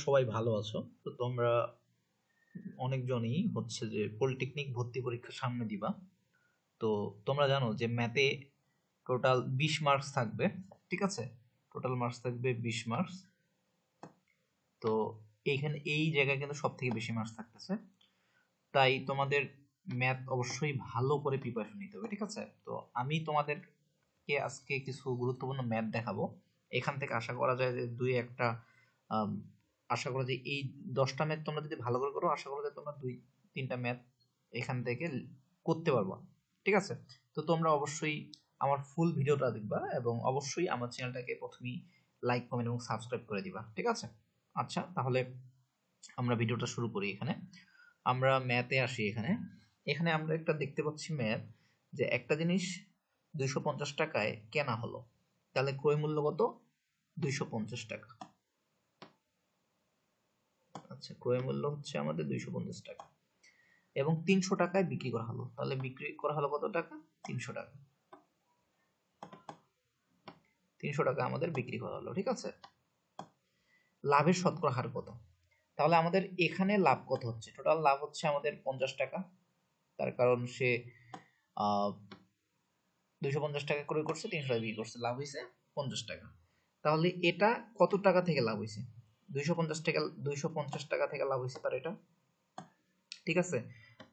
সবাই ভালো আছো। তো তোমরা অনেকজনই হচ্ছে যে পলিটেকনিক ভর্তি পরীক্ষা সামনে দিবা। তো তোমরা জানো যে ম্যাথে টোটাল 20 মার্কস থাকবে, ঠিক আছে? টোটাল মার্কস থাকবে 20 মার্কস। তো এইখানে এই জায়গায় কিন্তু সব থেকে বেশি মার্কস থাকতেছে, তাই তোমাদের ম্যাথ অবশ্যই ভালো করে প্রিপারেশন নিতে হবে, ঠিক আছে? তো আমি তোমাদেরকে আজকে কিছু গুরুত্বপূর্ণ ম্যাথ দেখাবো। এখান থেকে আশা করা যায় যে দুই একটা আম, আশা করা যায় এই 10টা ম্যাথ তোমরা যদি ভালো করে করো, আশা করা যায় তোমরা 2-3টা ম্যাথ এখান থেকে করতে পারবা, ঠিক আছে? তো তোমরা অবশ্যই আমার ফুল ভিডিওটা দেখবা এবং অবশ্যই আমার চ্যানেলটাকে প্রথমেই লাইক, কমেন্ট এবং সাবস্ক্রাইব করে দিবা, ঠিক আছে? আচ্ছা, তাহলে আমরা ভিডিওটা শুরু করি। এখানে আমরা ম্যাথে আসি। এখানে এখানে আমরা একটা দেখতে পাচ্ছি ম্যাথ, যে একটা জিনিস 250 টাকায় কেনা হলো, তাহলে ক্রয় মূল্য কত? 250 টাকা। আচ্ছা, ক্রয় মূল্য হচ্ছে আমাদের 250 টাকা এবং 300 টাকায় বিক্রি করা হলো, তাহলে বিক্রি করা হলো কত টাকা? 300 টাকা। 300 টাকা আমাদের বিক্রি করা হলো, ঠিক আছে? লাভের শতকরা হার কত? তাহলে আমাদের এখানে লাভ কত হচ্ছে? টোটাল লাভ হচ্ছে আমাদের 50 টাকা, তার কারণ সে 250 টাকা ক্রয় করছে, 300 টাকা বিক্রি করছে, লাভ হয়েছে 50 টাকা। তাহলে এটা কত টাকা থেকে লাভ হয়েছে? 250 টাকা থেকে লাভ হয়েছে তার, এটা ঠিক আছে?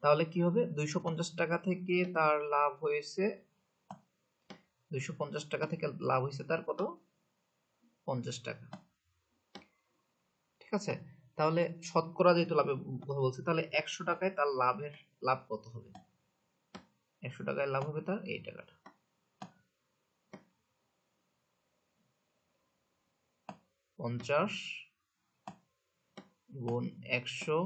তাহলে কি হবে? 250 টাকা থেকে তার লাভ হয়েছে, 250 টাকা থেকে লাভ হয়েছে তার কত? 50 টাকা, ঠিক আছে? তাহলে শতকরা যেহেতু লাভের কথা বলছে, তাহলে 100 টাকায় তার লাভ কত হবে? 100 টাকায় লাভ হবে তার এই টাকাটা। 50 গুণ 100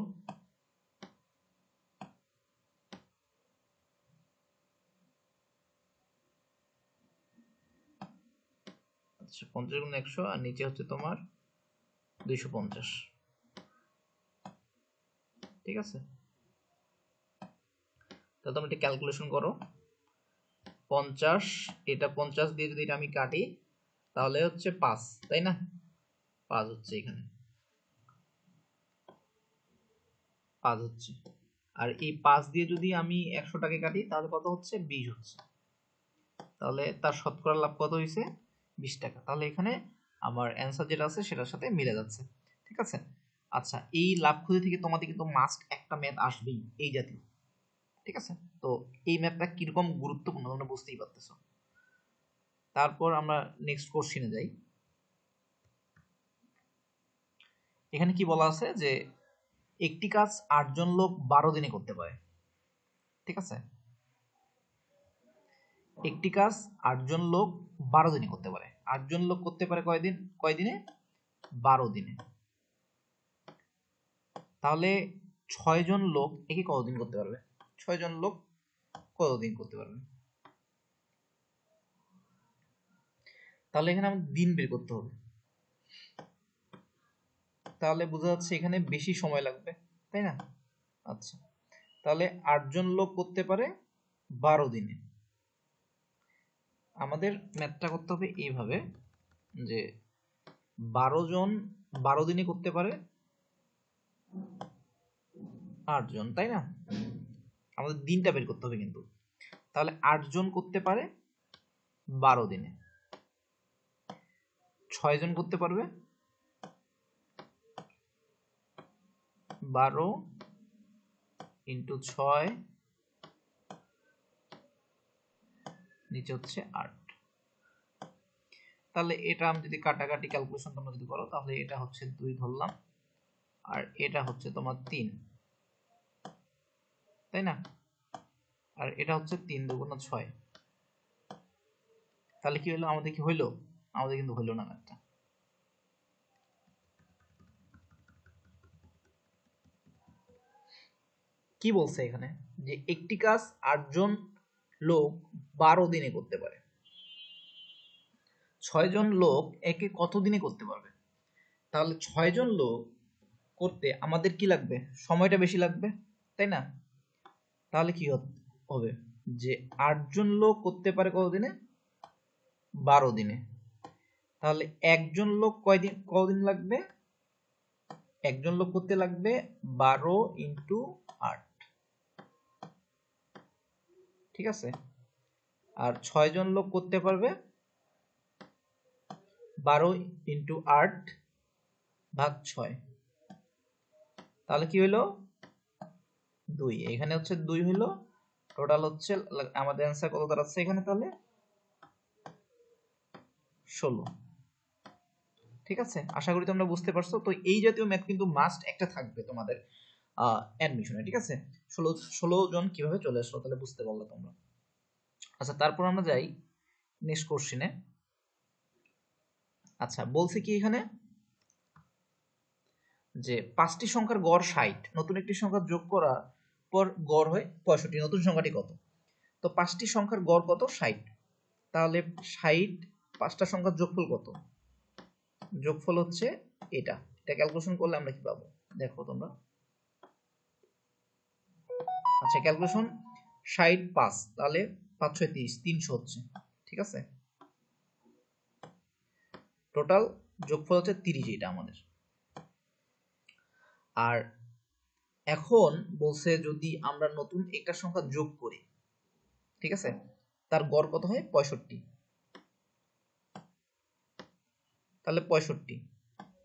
আচ্ছা, 50 গুণ 100 আর নিচে হচ্ছে তোমার 250, ঠিক আছে? তাহলে তুমি এটা ক্যালকুলেশন করো। 50, এটা 50 দিয়ে যদি এটা আমি কাটি তাহলে হচ্ছে 5, তাই না? 5 হচ্ছে এখানে, 5 হচ্ছে। আর এই 5 দিয়ে যদি আমি 100 টাকা কাটি তাহলে কত হচ্ছে? 20 হচ্ছে। তাহলে তার শতকরা লাভ কত হয়েছে? 20 টাকা। তাহলে এখানে আমার অ্যান্সার যেটা আছে সেটার সাথে মিলে যাচ্ছে, ঠিক আছে? আচ্ছা, এই লাভ খুঁজে থেকে তোমাদের কিন্তু মাস্ট একটা ম্যাথ আসবেই এই জাতীয়, ঠিক আছে? তো এই ম্যাথটা কিরকম গুরুত্বপূর্ণ তোমরা বুঝতেই পারতেছো। তারপর আমরা নেক্সট কোশ্চেনে যাই। এখানে কি বলা আছে যে একটি কাজ 8 জন লোক 12 দিনে করতে পারে, ঠিক আছে? একটি কাজ 8 জন লোক 12 দিনে করতে পারে। 8 জন লোক করতে পারে কয়দিনে? 12 দিনে। তাহলে 6 জন লোক একে কতদিন করতে পারবে? 6 জন লোক কতদিন করতে পারবে? তাহলে এখানে আমাদের দিন বের করতে হবে। তাহলে বোঝা যাচ্ছে এখানে বেশি সময় লাগবে, তাই না? আচ্ছা, তাহলে 8 জন লোক করতে পারে 12 দিনে। আমাদের ম্যাথটা করতে হবে এইভাবে যে 12 জন 12 দিনে করতে পারে 8 জন, তাই না? আমাদের দিনটা বের করতে হবে কিন্তু। তাহলে 8 জন করতে পারে 12 দিনে, 6 জন করতে পারবে 12 ইন্টু 6, নিচে হচ্ছে 8। তাহলে এটা আমি যদি কাটাকাটি ক্যালকুলেশন তোমরা যদি করো তাহলে এটা হচ্ছে 2 ধরলাম আর এটা হচ্ছে তোমার 3, তাই না? আর এটা হচ্ছে 3 দুগুণ 6। তাহলে কি হলো? আমাদের কি হইলো? আমাদের কিন্তু হইলো না ম্যাথটা। কি বলছে এখানে? যে একটি কাজ 8 জন লোক 12 দিনে করতে পারে। 6 জন লোক একে কত দিনে করতে পারবে? তাহলে 6 জন লোক করতে আমাদের কি লাগবে? সময়টা বেশি লাগবে, তাই না? তাহলে কি হবে? যে 8 জন লোক করতে পারে কত দিনে? 12 দিনে। তাহলে একজন লোক কতদিন লাগবে? একজন লোক করতে লাগবে 12 ইন্টু 8, ঠিক আছে। আর 6 জন লোক করতে পারবে 12 ইন্টু 8 ভাগ 6, তাহলে কি হইলো 2। এখানে হচ্ছে 2 হইলো, টোটাল হচ্ছে আমাদের অ্যান্সার কত দাঁড়াচ্ছে এখানে তাহলে 16। ঠিক আছে, আশা করি তোমরা বুঝতে পারছো। তো এই জাতীয় ম্যাথ কিন্তু মাস্ট একটা থাকবে তোমাদের অ্যাডমিশনে, ঠিক আছে। 16 জন কিভাবে চলে আসলো তাহলে বুঝতে পারলে তোমরা। আচ্ছা, তারপর আমরা যাই নেক্সট কোশ্চেনে। আচ্ছা, বলছে কি এখানে যে 5টি সংখ্যার গড় 60, নতুন একটি সংখ্যা যোগ করার পর গড় হয় 65, নতুন সংখ্যাটি কত? তো 5টি সংখ্যার গড় কত? 60। তাহলে 60 5টা সংখ্যার যোগফল কত? যোগফল হচ্ছে এটা ক্যালকুলেশন করলে আমরা কি পাবো দেখো তোমরা। আচ্ছা, ক্যালকুলেশন 60 5, তাহলে 5 6 30, 300 হচ্ছে, ঠিক আছে। টোটাল যোগফল হচ্ছে 30 এটা আমাদের। আর এখন বলছে যদি আমরা নতুন একটা সংখ্যা যোগ করি, ঠিক আছে, তার গড় কত হয়? 65। তাহলে 65,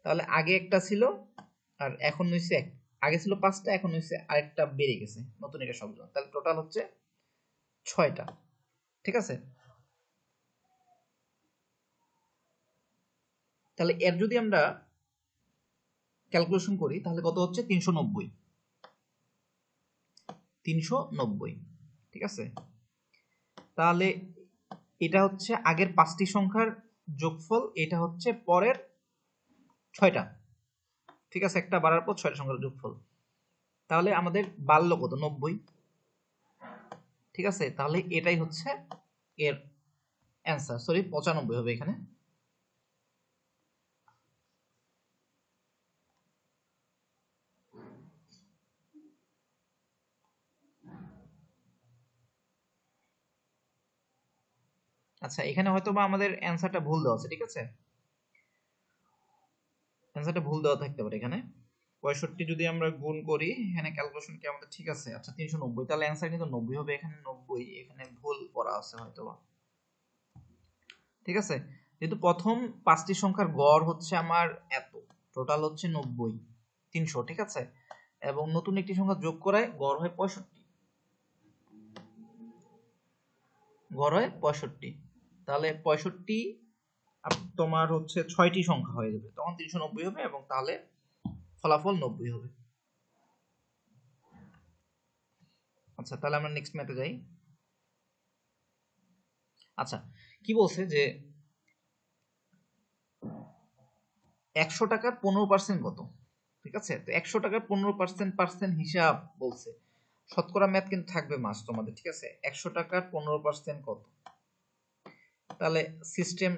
তাহলে আগে একটা ছিল আর এখন হইছে আগে ছিল 5টা, এখন হইছে আরেকটা বেড়ে গেছে নতুন একটা সংখ্যা, তাহলে টোটাল হচ্ছে 6টা, ঠিক আছে। তাহলে এর যদি আমরা ক্যালকুলেশন করি তাহলে কত হচ্ছে? 390, 390, ঠিক আছে। তাহলে এটা হচ্ছে আগের 5টি সংখ্যার যোগফল, এটা হচ্ছে পরের 6টা, ঠিক আছে, একটা বাড়ার পর 6টা সংখ্যার যোগফল। তাহলে আমাদের বাড়লো কত? 90, ঠিক আছে। তাহলে এটাই হচ্ছে এর অ্যান্সার, সরি 95 হবে এখানে। আচ্ছা, এখানে হয়তো বা আমাদের অ্যান্সারটা ভুল দেওয়া আছে, ঠিক আছে, অ্যান্সারটা ভুল দেওয়া থাকতে পারে এখানে। 65 যদি আমরা গুণ করি এখানে ক্যালকুলেশন কি আমাদের ঠিক আছে? আচ্ছা, 390, তাহলে অ্যান্সার কিন্তু 90 হবে এখানে। 90 এখানে ভুল করা আছে হয়তো বা, ঠিক আছে। যেহেতু প্রথম 5টি সংখ্যার গড় হচ্ছে আমার এত, টোটাল হচ্ছে 90 300, ঠিক আছে, এবং নতুন একটি সংখ্যা যোগ করায় গড় হয় 65, গড় হয় 65। তাহলে 65 তোমার হচ্ছে 6টি সংখ্যা হয়ে যাবে, তখন 390 হবে এবং তাহলে ফলাফল 90 হবে। আচ্ছা, তাহলে আমরা নেক্সট ম্যাথে যাই। আচ্ছা, কি বলছে যে 100 টাকার 15% কত? ঠিক আছে, তো 100 টাকার 15% হিসাব বলছে, শতকরা ম্যাথ কিন্তু থাকবে মাস তোমাদের, ঠিক আছে। 100 টাকার 15% কত? তাহলে সিস্টেম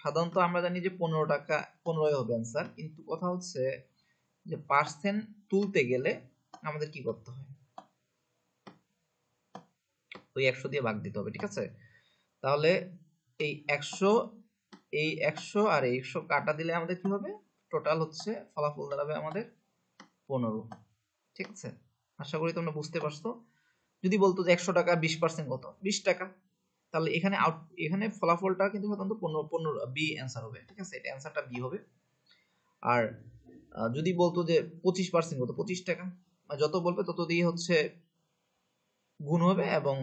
সাধারণত আমরা জানি যে 15 টাকা 15 হবে অ্যান্সার, কিন্তু কথা হচ্ছে যে পার্সেন্ট তুলতে গেলে আমাদের কি করতে হয়? ওই 100 দিয়ে ভাগ দিতে হবে, ঠিক আছে। তাহলে এই 100 আর এই 100 কাটা দিলে আমাদের কি হবে? টোটাল হচ্ছে ফলাফল দাঁড়াবে আমাদের 15, ঠিক আছে। আশা করি তোমরা বুঝতে পারছো। যদি বলতো যে 100 টাকা 20% কত? 20 টাকা, তাহলে এখানে এখানে ফলাফলটা কিন্তু সাধারণত 15 বি অ্যান্সার হবে, ঠিক আছে, এটা অ্যান্সারটা বি হবে। আর যদি বলতো যে 25% কত? 25 টাকা, যত বলবে তত দিয়ে হচ্ছে গুণ হবে, এবং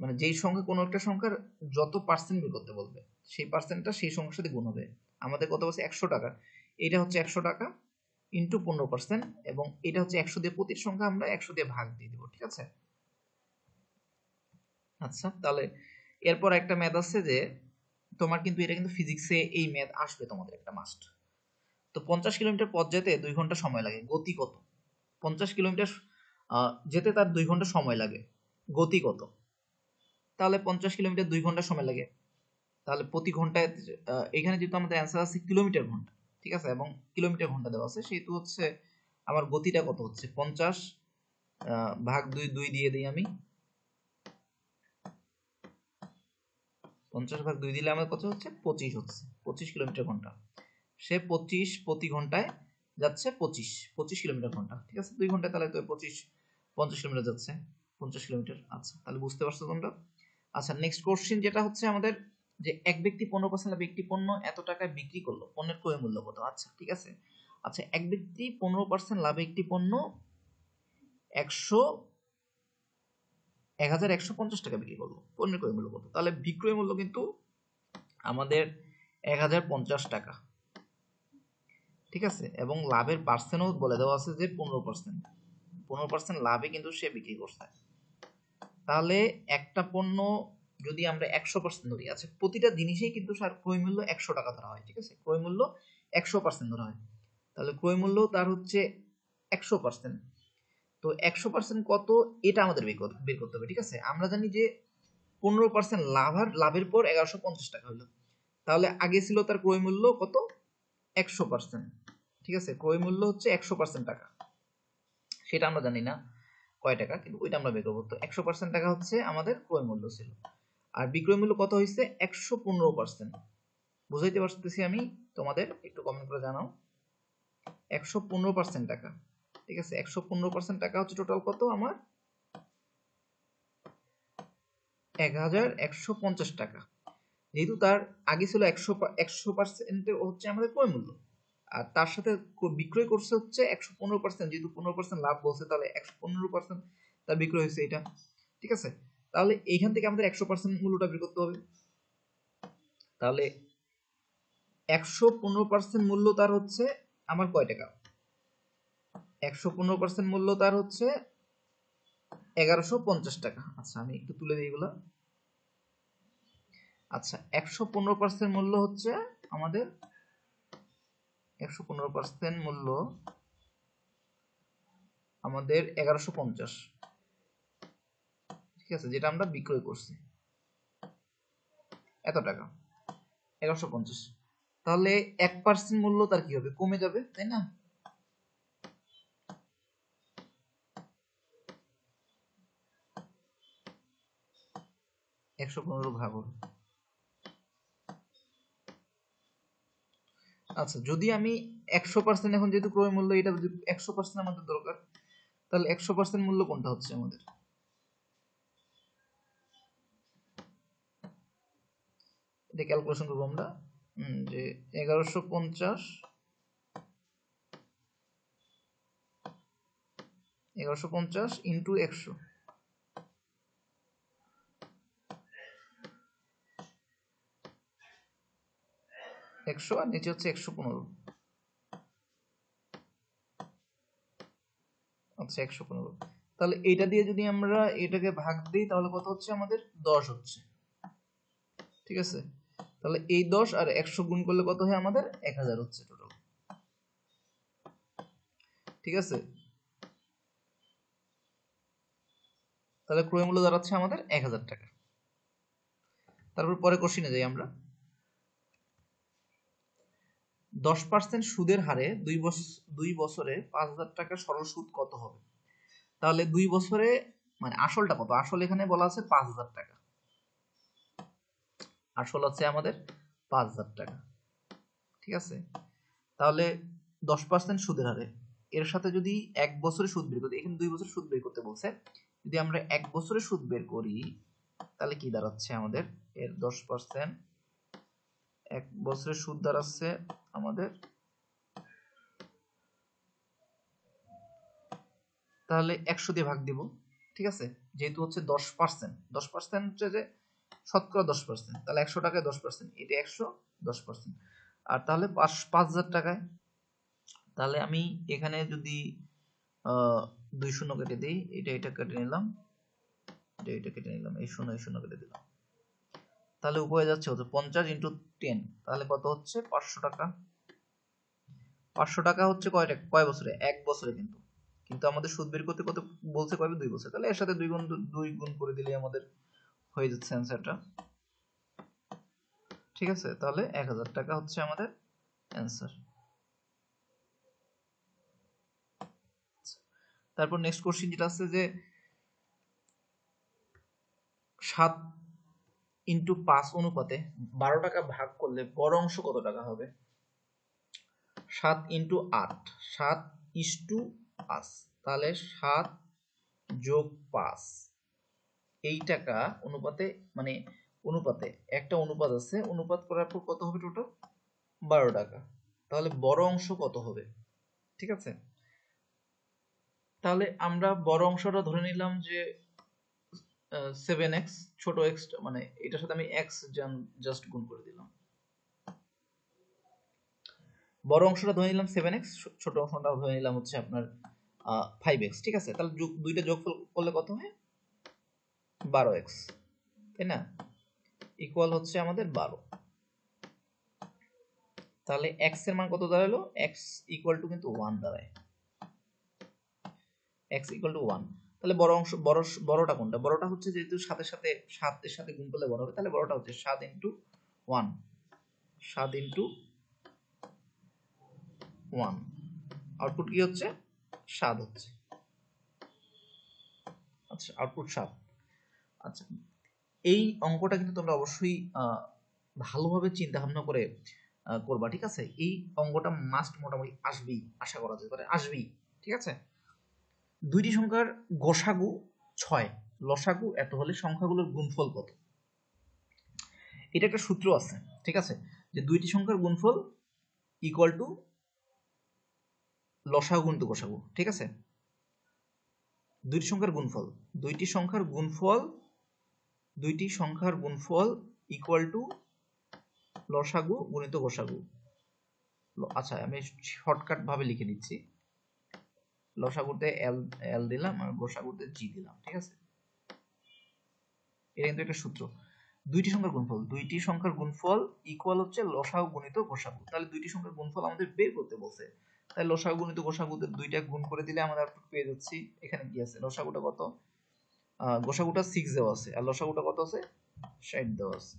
মানে যেই সংখ্যা কোনো একটা সংখ্যার যত পার্সেন্ট বের করতে বলবে সেই পার্সেন্টটা সেই সংখ্যার সাথে গুণ হবে। আমাদের কত বলছে? 100 টাকা, এটা হচ্ছে 100 টাকা ইন্টু 15%, এবং এটা হচ্ছে 100 দিয়ে প্রতি সংখ্যা আমরা 100 দিয়ে ভাগ দিয়ে দেবো, ঠিক আছে। আচ্ছা, তাহলে এরপর একটা ম্যাথ আছে যে তোমার কিন্তু এটা কিন্তু ফিজিক্সে এই ম্যাথ আসবে তোমাদের একটা মাস্ট। তো 50 কিলোমিটার পথ যেতে 2 ঘন্টা সময় লাগে, গতি কত? 50 কিলোমিটার যেতে তার 2 ঘন্টা সময় লাগে, গতি কত? তাহলে 50 কিলোমিটার 2 ঘন্টা সময় লাগে, তাহলে প্রতি ঘন্টায় এখানে যেহেতু আমাদের অ্যান্সার আছে কিলোমিটার ঘন্টা, ঠিক আছে, এবং কিলোমিটার ঘন্টা দেওয়া আছে, সেহেতু হচ্ছে আমার গতিটা কত হচ্ছে? 50 ভাগ 2, 2 দিয়ে দিই আমি। 50 ভাগ 2 দিলে আমার কত হচ্ছে? 25 হচ্ছে, 25 কিলোমিটার ঘন্টা। সে 25 প্রতি ঘন্টায় যাচ্ছে 25 কিলোমিটার ঘন্টা, ঠিক আছে 2 ঘন্টায় তাহলে তো 50 কিলোমিটার যাচ্ছে, 50 কিলোমিটার। আচ্ছা তাহলে বুঝতে পারছো তোমরা। আচ্ছা নেক্সট কোশ্চেন যেটা হচ্ছে আমাদের যে এক ব্যক্তি 15% লাভে একটি পণ্য এত টাকায় বিক্রি করলো, পণ্যের ক্রয় মূল্য কত? আচ্ছা ঠিক আছে, আচ্ছা এক ব্যক্তি 15% লাভে একটি পণ্য 1150 টাকা বিক্রি করলো, পণ্যের ক্রয় মূল্য কত? তাহলে বিক্রয় মূল্য কিন্তু আমাদের 1050 টাকা, ঠিক আছে, এবং লাভের পার্সেন্টও বলে দেওয়া আছে যে 15% লাভে কিন্তু সে বিক্রি করছে। তাহলে একটা পণ্য যদি আমরা 100% ধরি, আছে প্রতিটা জিনিসেই কিন্তু তার ক্রয় মূল্য 100 টাকা ধরা হয়, ঠিক আছে, ক্রয় মূল্য 100% ধরা হয়। তাহলে ক্রয় মূল্য তার হচ্ছে 100%। তো 100% কত এটা আমাদের বের করতে হবে, ঠিক আছে। আমরা জানি যে 15% লাভের পর 1150 টাকা হলো, তাহলে আগে ছিল তার ক্রয় মূল্য কত? 100%, ঠিক আছে, ক্রয় মূল্য হচ্ছে 100% টাকা, সেটা আমরা জানি না কয় টাকা, কিন্তু ওইটা আমরা বের করবো। তো 100% টাকা হচ্ছে আমাদের ক্রয় মূল্য ছিল, আর বিক্রয় মূল্য কত হয়েছে? 115%। বুঝাইতে পারতেছি আমি তোমাদের? একটু কমেন্ট করে জানাও। 115% টাকা, ঠিক আছে, 115% টাকা হচ্ছে টোটাল কত আমার? 1150 টাকা। যেহেতু তার আগে ছিল 100% হচ্ছে আমাদের ক্রয় মূল্য, আর তার সাথে বিক্রয় করছে হচ্ছে 115%, যেহেতু 15% লাভ বলছে তাহলে 115% তার বিক্রয় হয়েছে এটা, ঠিক আছে। তাহলে এইখান থেকে আমাদের 100% মূল্যটা বের করতে হবে। তাহলে 115% মূল্য তার হচ্ছে আমার কয় টাকা? 115% মূল্য তার হচ্ছে 1150 টাকা। আচ্ছা আমি একটু তুলে দিই এগুলা। আচ্ছা 115% মূল্য হচ্ছে আমাদের 115% মূল্য আমাদের 1150, ঠিক আছে, যেটা আমরা বিক্রয় করছি এত টাকা 1150। তাহলে 1% মূল্য তার কি হবে? কমে যাবে, তাই না? একশো 15 ভাগ হবে। আচ্ছা যদি আমি 100% এখন যেহেতু ক্রয় মূল্য এটা 100% আমাদের দরকার, তাহলে 100% মূল্য কোনটা হচ্ছে আমাদের? এটা ক্যালকুলেশন করবো আমরা, যে 1150 ইন্টু 100, 100 আর নিচে হচ্ছে 115। আচ্ছা 115, তাহলে এইটা দিয়ে যদি আমরা এটাকে ভাগ দিই তাহলে কত হচ্ছে আমাদের? 10 হচ্ছে, ঠিক আছে। তাহলে এই 10 আর 100 গুণ করলে কত হয় আমাদের? 1000 হচ্ছে টোটাল, ঠিক আছে। তাহলে ক্রয় মূল্য দাঁড়াচ্ছে আমাদের 1000 টাকা। তারপর পরে কোশ্চিনে যাই আমরা। 10% সুদের হারে 2 বছরে 5000 টাকা সরল সুদ কত হবে? তাহলে 2 বছরে মানে আসলটা কত? আসল এখানে বলা আছে 5000 টাকা, আসল আছে আমাদের 5000 টাকা, ঠিক আছে। তাহলে 10% সুদের হারে এর সাথে যদি 1 বছরে সুদ বের করি, এখানে 2 বছর সুদ বের করতে বলছে, যদি আমরা 1 বছরে সুদ বের করি তাহলে কি দাঁড়াচ্ছে আমাদের? এর 10% 1 বছরের সুদ দাঁড়াচ্ছে আমাদের, তাহলে 100 দিয়ে ভাগ দিব, ঠিক আছে, যেহেতু হচ্ছে 10%, 10% হচ্ছে যে শতকরা 10%, তাহলে 100 টাকায় 10%, এটা 100 10%, আর তাহলে 5000 টাকায়। তাহলে আমি এখানে যদি 2 শূন্য কেটে দিই, এটা কেটে নিলাম, এটা কেটে নিলাম, এই শূন্য কেটে দিলাম, তাহলে উপরে যাচ্ছে হচ্ছে 50 ইন্টু 10, তাহলে কত হচ্ছে? 500 টাকা। 500 টাকা হচ্ছে কয় বছরে? 1 বছরে, কিন্তু কিন্তু আমাদের সুদ বের করতে কত বলছে? কয়বে? 2 বছর, তাহলে এর সাথে 2 গুণ করে দিলে আমাদের হয়ে যাচ্ছে অ্যান্সারটা, ঠিক আছে। তাহলে 1000 টাকা হচ্ছে আমাদের অ্যান্সার। তারপর নেক্সট কোশ্চেন যেটা আছে যে 7 × 5 অনুপাতে 12 টাকা ভাগ করলে বড় অংশ কত টাকা হবে? 7 ইন্টু 8, 7:5, তাহলে 7 যোগ 5 এই টাকা অনুপাতে, মানে অনুপাতে একটা অনুপাত আছে, অনুপাত করার পর কত হবে টোটাল? 12 টাকা। তাহলে বড় অংশ কত হবে? ঠিক আছে, তাহলে আমরা বড় অংশটা ধরে নিলাম যে 7x, ছোট x মানে এটার সাথে আমি x জাস্ট গুণ করে দিলাম। বড় অংশটা ধরে নিলাম 7x, ছোট অংশটা ধরে নিলাম হচ্ছে আপনার 5x। ঠিক আছে, তাহলে দুইটা যোগফল করলে কত হয়? 12x, তাই না? ইকুয়াল হচ্ছে আমাদের 12। তাহলে x এর মান কত দাঁড়ালো? x ইকুয়াল টু কিন্তু 1 দাঁড়ায়। x equal to 1। তাহলে বড় অংশ, বড়টা কোনটা? বড়টা হচ্ছে যেহেতু 7 এর সাথে গুণ করলে বড় হবে, তাহলে বড়টা হচ্ছে 7 ইন্টু 1, 7 ইন্টু 1, আউটপুট কি হচ্ছে? 7 হচ্ছে। আচ্ছা, আউটপুট 7। আচ্ছা, এই অঙ্কটা কিন্তু তোমরা অবশ্যই ভালোভাবে চিন্তা ভাবনা করে করবা। ঠিক আছে, এই অঙ্কটা মাস্ট মোটামুটি আসবেই, আশা করা যেতে পারে আসবেই। ঠিক আছে, দুইটি সংখ্যার গসাগু 6, লসাগু এত হলে সংখ্যাগুলোর গুণফল কত? এটা একটা সূত্র আছে। ঠিক আছে, যে দুইটি সংখ্যার গুণফল ইকুয়াল টু লসাগু গুণিত গসাগু। ঠিক আছে, দুইটি সংখ্যার গুণফল ইকুয়াল টু লসাগু গুণিত গসাগু। আচ্ছা, আমি শর্টকাট ভাবে লিখে দিচ্ছি, লসাগুতে এল দিলাম আর গোসাগুতে জি দিলাম। ঠিক আছে, এটা কিন্তু একটা সূত্র। দুইটি সংখ্যার গুণফল ইকুয়াল হচ্ছে লসাগু গুণিত গোসাগু। তাহলে দুইটি সংখ্যার গুণফল আমাদের বের করতে বলছে, তাহলে লসাগু গুণিত গোসাগুতে দুইটা গুণ করে দিলে আমরা আউটপুট পেয়ে যাচ্ছি। এখানে কি আছে? লসাগুটা কত? গোসাগুটা 6 দেওয়া আছে, আর লসাগুটা কত আছে? 60 দেওয়া আছে।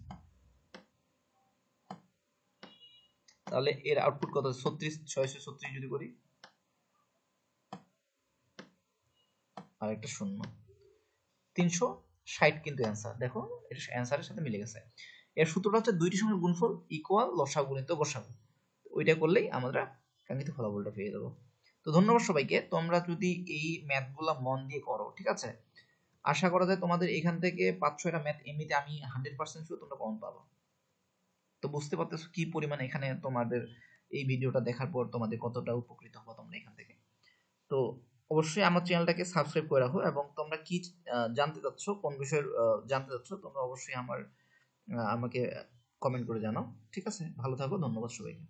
তাহলে এর আউটপুট কত? 36, 636 যদি করি আর একটা শূন্য, 360 কিন্তু অ্যান্সার। দেখো, এটা অ্যান্সারের সাথে মিলে গেছে। এর সূত্রটা হচ্ছে দুইটি সংখ্যার গুণফল ইকুয়াল লসাগু গুণিত গসাগু। ওইটা করলেই আমরা কাঙ্ক্ষিত ফলাফলটা পেয়ে যাবো। তো ধন্যবাদ সবাইকে। তোমরা যদি এই ম্যাথগুলা মন দিয়ে করো, ঠিক আছে, আশা করা যায় তোমাদের এখান থেকে 5-6টা ম্যাথ এমনিতে আমি 100% শিওর তোমরা কমন পাবো। তো বুঝতে পারতেছো কি পরিমাণ এখানে তোমাদের এই ভিডিওটা দেখার পর তোমাদের কতটা উপকৃত হবো তোমরা এখান থেকে। তো অবশ্যই আমার চ্যানেলটাকে সাবস্ক্রাইব করে রাখো, এবং তোমরা কি জানতে চাচ্ছ, কোন বিষয়ে জানতে চাচ্ছ, তোমরা অবশ্যই আমাকে কমেন্ট করে জানাও। ঠিক আছে, ভালো থাকো, ধন্যবাদ সবাইকে।